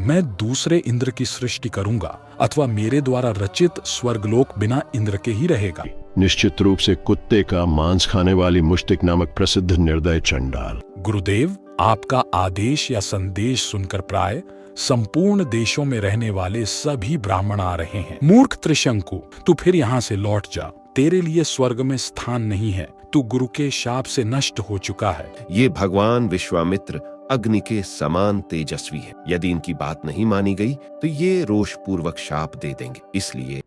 मैं दूसरे इंद्र की सृष्टि करूंगा अथवा मेरे द्वारा रचित स्वर्गलोक बिना इंद्र के ही रहेगा। निश्चित रूप से कुत्ते का मांस खाने वाली मुष्टिक नामक प्रसिद्ध निर्दय चंडाल। गुरुदेव, आपका आदेश या संदेश सुनकर प्राय संपूर्ण देशों में रहने वाले सभी ब्राह्मण आ रहे हैं। मूर्ख त्रिशंकु, तू फिर यहाँ से लौट जा। तेरे लिए स्वर्ग में स्थान नहीं है। तू गुरु के शाप से नष्ट हो चुका है। ये भगवान विश्वामित्र अग्नि के समान तेजस्वी है। यदि इनकी बात नहीं मानी गई तो ये रोषपूर्वक शाप दे देंगे। इसलिए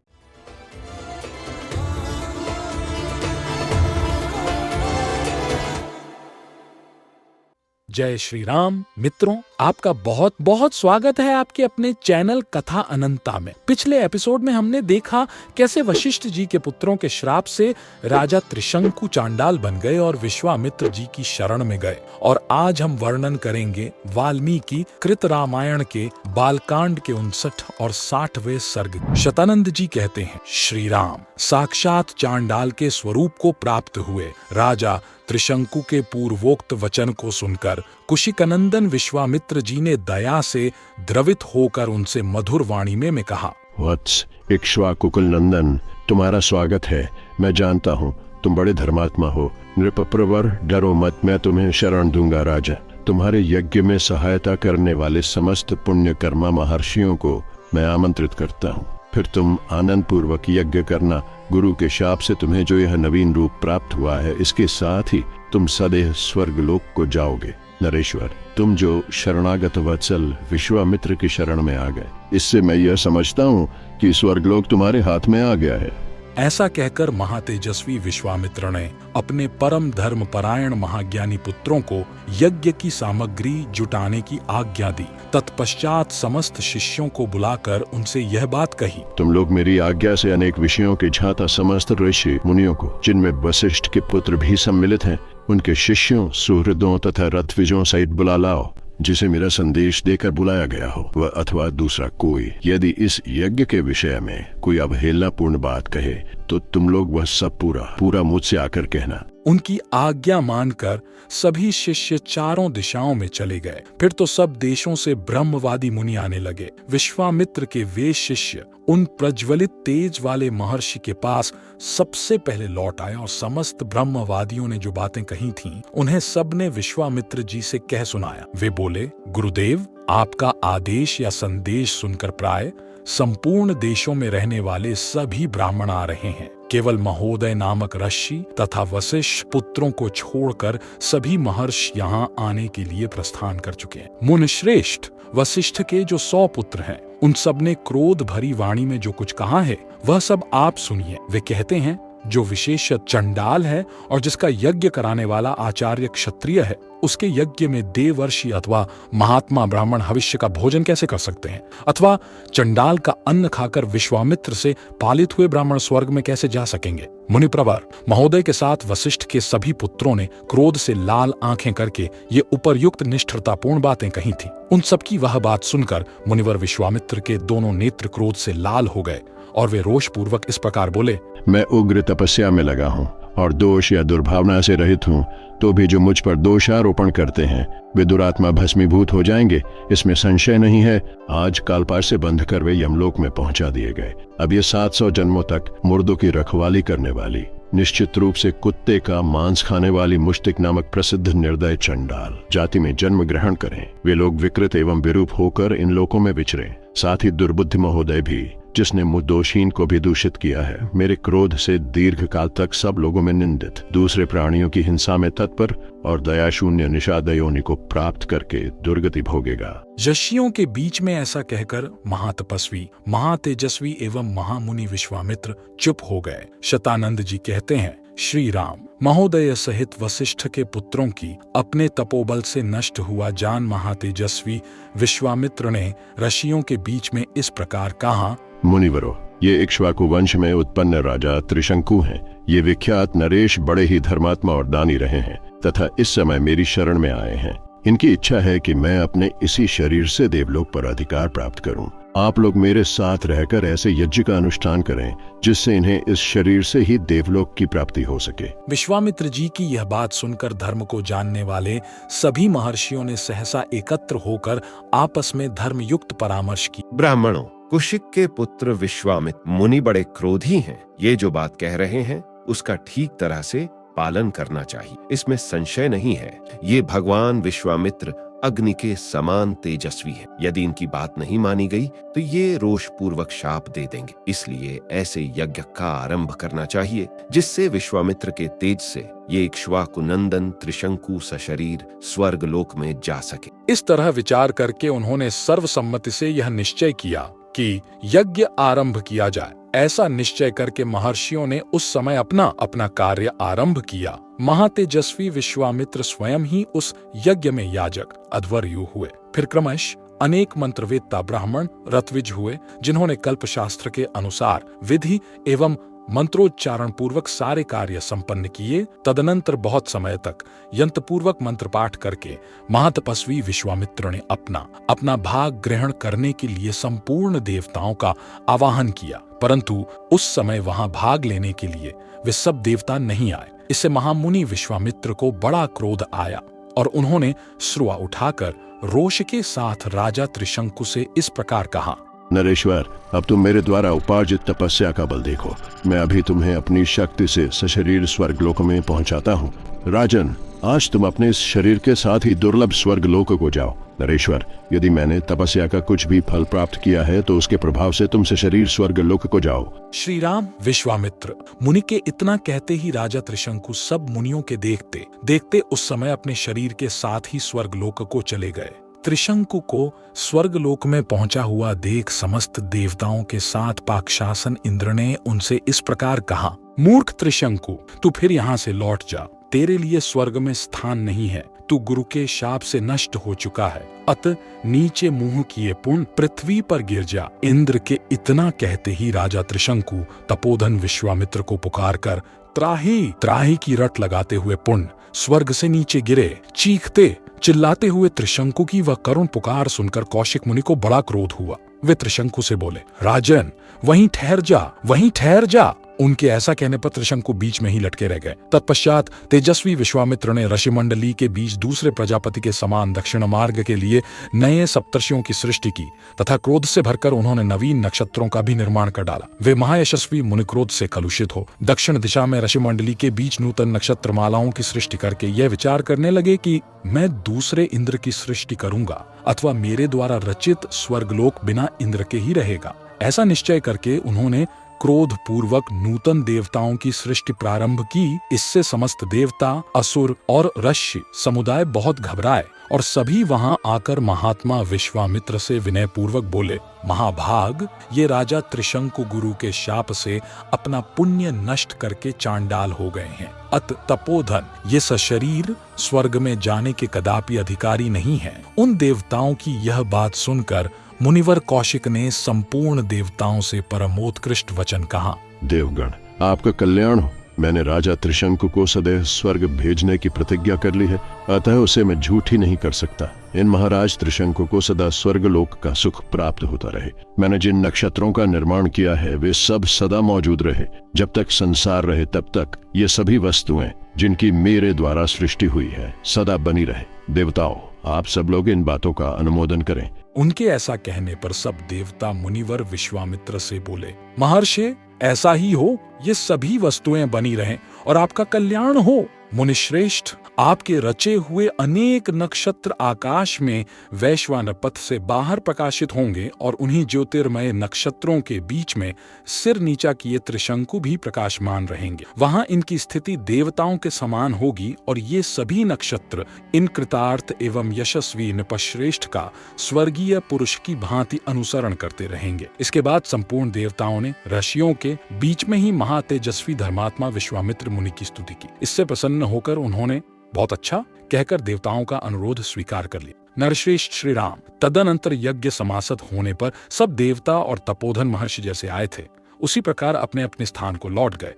जय श्री राम। मित्रों, आपका बहुत बहुत स्वागत है आपके अपने चैनल कथा अनंता में। पिछले एपिसोड में हमने देखा कैसे वशिष्ठ जी के पुत्रों के श्राप से राजा त्रिशंकु चांडाल बन गए और विश्वामित्र जी की शरण में गए। और आज हम वर्णन करेंगे वाल्मीकि कृत रामायण के बालकांड के 59 और 60वें सर्ग। शतानंद जी कहते हैं, श्री राम साक्षात चांडाल के स्वरूप को प्राप्त हुए। राजा त्रिशंकु के पूर्वोक्त वचन को सुनकर कुशिकनंदन विश्वामित्र जी ने दया से द्रवित होकर उनसे मधुर वाणी में कहा, वत्स इक्ष्वाकुकुल नंदन, तुम्हारा स्वागत है। मैं जानता हूँ तुम बड़े धर्मात्मा हो। नृपप्रवर, डरो मत, मैं तुम्हें शरण दूंगा। राजा, तुम्हारे यज्ञ में सहायता करने वाले समस्त पुण्यकर्मा महर्षियों को मैं आमंत्रित करता हूँ। फिर तुम आनंद पूर्वक यज्ञ करना। गुरु के शाप से तुम्हें जो यह नवीन रूप प्राप्त हुआ है, इसके साथ ही तुम सदैव स्वर्गलोक को जाओगे। नरेश्वर, तुम जो शरणागत वत्सल विश्वामित्र की शरण में आ गए, इससे मैं यह समझता हूँ कि स्वर्गलोक तुम्हारे हाथ में आ गया है। ऐसा कहकर महातेजस्वी विश्वामित्र ने अपने परम धर्म परायण महाज्ञानी पुत्रों को यज्ञ की सामग्री जुटाने की आज्ञा दी। तत्पश्चात समस्त शिष्यों को बुलाकर उनसे यह बात कही, तुम लोग मेरी आज्ञा से अनेक विषयों के झाता समस्त ऋषि मुनियों को, जिनमें वशिष्ठ के पुत्र भी सम्मिलित हैं, उनके शिष्यों, सुहृदों तथा रथविजों सहित बुला लाओ। जिसे मेरा संदेश देकर बुलाया गया हो वह अथवा दूसरा कोई यदि इस यज्ञ के विषय में कोई अवहेलनापूर्ण बात कहे तो तुम लोग वह सब पूरा मुझसे आकर कहना। उनकी आज्ञा मानकर सभी शिष्य चारों दिशाओं में चले गए। फिर तो सब देशों से ब्रह्मवादी मुनि आने लगे। विश्वामित्र के वे शिष्य उन प्रज्वलित तेज वाले महर्षि के पास सबसे पहले लौट आए और समस्त ब्रह्मवादियों ने जो बातें कही थीं, उन्हें सबने विश्वामित्र जी से कह सुनाया। वे बोले, गुरुदेव, आपका आदेश या संदेश सुनकर प्राय संपूर्ण देशों में रहने वाले सभी ब्राह्मण आ रहे हैं। केवल महोदय नामक ऋषि तथा वशिष्ठ पुत्रों को छोड़कर सभी महर्षि यहाँ आने के लिए प्रस्थान कर चुके हैं। मुनिश्रेष्ठ वशिष्ठ के जो 100 पुत्र हैं, उन सब ने क्रोध भरी वाणी में जो कुछ कहा है वह सब आप सुनिए। वे कहते हैं, जो विशेष चंडाल है और जिसका यज्ञ कराने वाला आचार्य क्षत्रिय है, उसके यज्ञ में देवर्षि अथवा महात्मा ब्राह्मण भविष्य का भोजन कैसे कर सकते हैं? अथवा चंडाल का अन्न खाकर विश्वामित्र से पालित हुए ब्राह्मण स्वर्ग में कैसे जा सकेंगे? मुनिप्रवर, महोदय के साथ वशिष्ठ के सभी पुत्रों ने क्रोध से लाल आंखें करके ये उपर्युक्त निष्ठुरतापूर्ण बातें कही थी। उन सबकी वह बात सुनकर मुनिवर विश्वामित्र के दोनों नेत्र क्रोध से लाल हो गए और वे रोषपूर्वक इस प्रकार बोले, मैं उग्र तपस्या में लगा हूँ और दोष या दुर्भावना से रहित हूँ, तो भी जो मुझ पर दोषारोपण करते हैं वे दुरात्मा भस्मीभूत हो जाएंगे, इसमें संशय नहीं है। आज कालपार से बंध कर वे यमलोक में पहुंचा दिए गए। अब ये 700 जन्मों तक मुर्दों की रखवाली करने वाली, निश्चित रूप से कुत्ते का मांस खाने वाली मुष्टिक नामक प्रसिद्ध निर्दय चंडाल जाति में जन्म ग्रहण करें। वे लोग विकृत एवं विरूप होकर इन लोकों में विचरे। साथ ही दुर्बुद्धि महोदय भी, जिसने मुद्दोषहीन को भी दूषित किया है, मेरे क्रोध से दीर्घ काल तक सब लोगों में निंदित, दूसरे प्राणियों की हिंसा में तत्पर और दयाशून्य निषाद योनि को प्राप्त करके दुर्गति भोगेगा। ऋषियों के बीच में ऐसा कहकर महातपस्वी, महातेजस्वी एवं महामुनि विश्वामित्र चुप हो गए। शतानंद जी कहते हैं, श्री राम, महोदय सहित वशिष्ठ के पुत्रों की अपने तपोबल से नष्ट हुआ जान महातेजस्वी विश्वामित्र ने ऋषियों के बीच में इस प्रकार कहा, मुनिवरो, ये इक्ष्वाकु वंश में उत्पन्न राजा त्रिशंकु हैं। ये विख्यात नरेश बड़े ही धर्मात्मा और दानी रहे हैं तथा इस समय मेरी शरण में आए हैं। इनकी इच्छा है कि मैं अपने इसी शरीर से देवलोक पर अधिकार प्राप्त करूं। आप लोग मेरे साथ रहकर ऐसे यज्ञ का अनुष्ठान करें जिससे इन्हें इस शरीर से ही देवलोक की प्राप्ति हो सके। विश्वामित्र जी की यह बात सुनकर धर्म को जानने वाले सभी महर्षियों ने सहसा एकत्र होकर आपस में धर्मयुक्त परामर्श की। ब्राह्मणों, कुशिक के पुत्र विश्वामित्र मुनि बड़े क्रोधी हैं। ये जो बात कह रहे हैं उसका ठीक तरह से पालन करना चाहिए, इसमें संशय नहीं है। ये भगवान विश्वामित्र अग्नि के समान तेजस्वी है। यदि इनकी बात नहीं मानी गई तो ये रोष पूर्वक शाप दे देंगे। इसलिए ऐसे यज्ञ का आरंभ करना चाहिए जिससे विश्वामित्र के तेज से ये इक्ष्वाकु नंदन त्रिशंकु सशरीर स्वर्ग लोक में जा सके। इस तरह विचार करके उन्होंने सर्वसम्मति से यह निश्चय किया कि यज्ञ आरंभ किया जाए। ऐसा निश्चय करके महर्षियों ने उस समय अपना अपना कार्य आरंभ किया। महातेजस्वी विश्वामित्र स्वयं ही उस यज्ञ में याजक अध्वर्यु हुए। फिर क्रमश अनेक मंत्रवेत्ता ब्राह्मण ऋत्विज हुए, जिन्होंने कल्पशास्त्र के अनुसार विधि एवं मंत्रोच्चारण पूर्वक सारे कार्य संपन्न किए। तदनंतर बहुत समय तक यंत्र पूर्वक मंत्र पाठ करके महातपस्वी विश्वामित्र ने अपना भाग ग्रहण करने के लिए संपूर्ण देवताओं का आवाहन किया, परंतु उस समय वहां भाग लेने के लिए वे सब देवता नहीं आए। इससे महामुनि विश्वामित्र को बड़ा क्रोध आया और उन्होंने श्रुआ उठाकर रोष के साथ राजा त्रिशंकु से इस प्रकार कहा। नरेश्वर, अब तुम मेरे द्वारा उपार्जित तपस्या का बल देखो। मैं अभी तुम्हें अपनी शक्ति से सशरीर स्वर्गलोक में पहुंचाता हूँ। राजन, आज तुम अपने इस शरीर के साथ ही दुर्लभ स्वर्गलोक को जाओ। नरेश्वर, यदि मैंने तपस्या का कुछ भी फल प्राप्त किया है तो उसके प्रभाव से तुम सशरीर स्वर्गलोक को जाओ। श्री राम। विश्वामित्र मुनि के इतना कहते ही राजा त्रिशंकु सब मुनियों के देखते देखते उस समय अपने शरीर के साथ ही स्वर्गलोक को चले गए। त्रिशंकु को स्वर्गलोक में पहुंचा हुआ देख समस्त देवताओं के साथ पाकशासन इंद्र ने उनसे इस प्रकार कहा। मूर्ख त्रिशंकु, तू फिर यहाँ से लौट जा। तेरे लिए स्वर्ग में स्थान नहीं है। तू गुरु के शाप से नष्ट हो चुका है। अत नीचे मुंह किए पुण्य पृथ्वी पर गिर जा। इंद्र के इतना कहते ही राजा त्रिशंकु तपोधन विश्वामित्र को पुकार कर त्राही त्राही की रट लगाते हुए पुण्य स्वर्ग से नीचे गिरे। चीखते चिल्लाते हुए त्रिशंकु की वह करुण पुकार सुनकर कौशिक मुनि को बड़ा क्रोध हुआ। वे त्रिशंकु से बोले, राजन, वहीं ठहर जा। उनके ऐसा कहने पर त्रिशंकु बीच में ही लटके रह गए। तत्पश्चात तेजस्वी विश्वामित्र ने ऋषिमंडली के बीच दूसरे प्रजापति के समान दक्षिण मार्ग के लिए नए सप्तर्षियों की सृष्टि की तथा क्रोध से भरकर उन्होंने नवीन नक्षत्रों का भी निर्माण कर डाला। वे महायशस्वी मुनिक्रोध से कलुषित हो दक्षिण दिशा में ऋषिमंडली के बीच नूतन नक्षत्र मालाओं की सृष्टि करके यह विचार करने लगे कि मैं दूसरे इंद्र की सृष्टि करूंगा अथवा मेरे द्वारा रचित स्वर्गलोक बिना इंद्र के ही रहेगा। ऐसा निश्चय करके उन्होंने क्रोध पूर्वक नूतन देवताओं की सृष्टि प्रारंभ की। इससे समस्त देवता, असुर और ऋषि समुदाय बहुत घबराए और सभी वहां आकर महात्मा विश्वामित्र से विनय पूर्वक बोले, महाभाग, ये राजा त्रिशंकु गुरु के शाप से अपना पुण्य नष्ट करके चांडाल हो गए हैं। अत तपोधन ये सशरीर स्वर्ग में जाने के कदापि अधिकारी नहीं है। उन देवताओं की यह बात सुनकर मुनिवर कौशिक ने संपूर्ण देवताओं से परमोत्कृष्ट वचन कहा। देवगण, आपका कल्याण हो। मैंने राजा त्रिशंकु को सदैव स्वर्ग भेजने की प्रतिज्ञा कर ली है, अतः उसे मैं झूठी नहीं कर सकता। इन महाराज त्रिशंकु को सदा स्वर्गलोक का सुख प्राप्त होता रहे। मैंने जिन नक्षत्रों का निर्माण किया है वे सब सदा मौजूद रहे। जब तक संसार रहे तब तक ये सभी वस्तुएं जिनकी मेरे द्वारा सृष्टि हुई है सदा बनी रहे। देवताओं, आप सब लोग इन बातों का अनुमोदन करें। उनके ऐसा कहने पर सब देवता मुनिवर विश्वामित्र से बोले, महर्षि, ऐसा ही हो, ये सभी वस्तुएं बनी रहें और आपका कल्याण हो। मुनिश्रेष्ठ, आपके रचे हुए अनेक नक्षत्र आकाश में वैश्वानर पथ से बाहर प्रकाशित होंगे और उन्हीं ज्योतिर्मय नक्षत्रों के बीच में सिर नीचा किए त्रिशंकु भी प्रकाशमान रहेंगे। वहां इनकी स्थिति देवताओं के समान होगी और ये सभी नक्षत्र इन कृतार्थ एवं यशस्वी नृपश्रेष्ठ का स्वर्गीय पुरुष की भांति अनुसरण करते रहेंगे। इसके बाद संपूर्ण देवताओं ने ऋषियों के बीच में ही महातेजस्वी धर्मात्मा विश्वामित्र मुनि की स्तुति की। इससे प्रसन्न होकर उन्होंने बहुत अच्छा कहकर देवताओं का अनुरोध स्वीकार कर लिया। नरश्रेष्ठ श्री राम, तदनंतर यज्ञ समासत होने पर सब देवता और तपोधन महर्षि जैसे आए थे उसी प्रकार अपने अपने स्थान को लौट गए।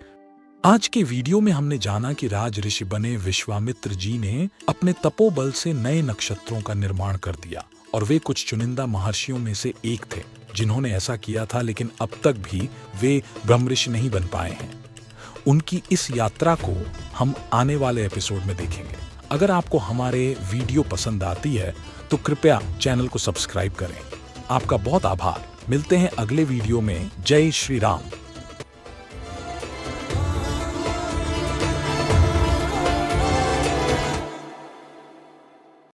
आज के वीडियो में हमने जाना कि राज ऋषि बने विश्वामित्र जी ने अपने तपोबल से नए नक्षत्रों का निर्माण कर दिया और वे कुछ चुनिंदा महर्षियों में से एक थे जिन्होंने ऐसा किया था, लेकिन अब तक भी वे ब्रह्मऋषि नहीं बन पाए हैं। उनकी इस यात्रा को हम आने वाले एपिसोड में देखेंगे। अगर आपको हमारे वीडियो पसंद आती है तो कृपया चैनल को सब्सक्राइब करें। आपका बहुत आभार। मिलते हैं अगले वीडियो में। जय श्री राम।